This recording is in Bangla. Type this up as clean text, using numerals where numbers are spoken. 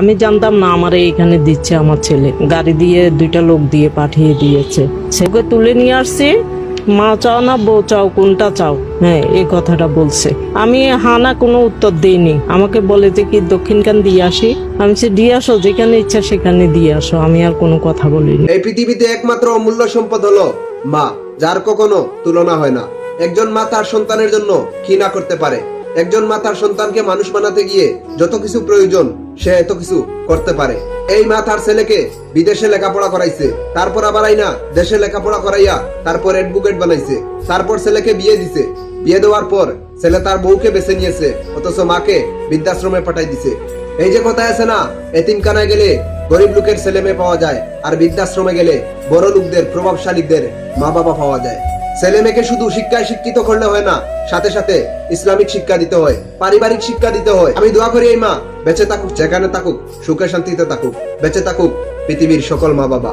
আমি জানতাম না আমার এইখানে দিচ্ছে আমার ছেলে, গাড়ি দিয়ে দুইটা লোক দিয়ে পাঠিয়ে দিয়েছে। সেকে তুলে নিয়ে আসছি। মা চাও না বউ চাও, কোনটা চাও? হ্যাঁ, এই কথাটা বলছে। আমি হানা কোনো উত্তর দিইনি। আমাকে বলে যে কি দক্ষিণখান দিয়ে আসি। আমি সে দিয়ে আসো, যেখানে ইচ্ছা সেখানে দিয়ে আসো। আমি আর কোনো কথা বলিনি। এই পৃথিবীতে একমাত্র অমূল্য সম্পদ হলো মা, যার কখনো তুলনা হয় না। একজন মা তার সন্তানের জন্য কি না করতে পারে। একজন মা তার সন্তানকে মানুষ বানাতে গিয়ে যত কিছু প্রয়োজন সে এত কিছু করতে পারে। এই মা তার ছেলেকে বিদেশে লেখাপড়া করাইছে, তারপর আবার আইনা দেশে লেখাপড়া করাইয়া তারপর এডভোকেট বানাইছে, তারপর ছেলেকে বিয়ে দিছে। বিয়ে দেওয়ার পর ছেলে তার বউকে বেছে নিয়েছে, অথচ মাকে বৃদ্ধাশ্রমে পাঠাই দিছে। এই যে কথা আছে না, এতিমখানায় গেলে গরিব লোকের ছেলে মেয়ে পাওয়া যায়, আর বৃদ্ধাশ্রমে গেলে বড় লোকদের, প্রভাবশালীদের মা বাবা পাওয়া যায়। ছেলে মেয়েকে শুধু শিক্ষায় শিক্ষিত করলে হয় না, সাথে সাথে ইসলামিক শিক্ষা দিতে হয়, পারিবারিক শিক্ষা দিতে হয়। আমি দোয়া করি এই মা বেঁচে থাকুক, যেখানে থাকুক সুখে শান্তিতে থাকুক, বেঁচে থাকুক পৃথিবীর সকল মা বাবা।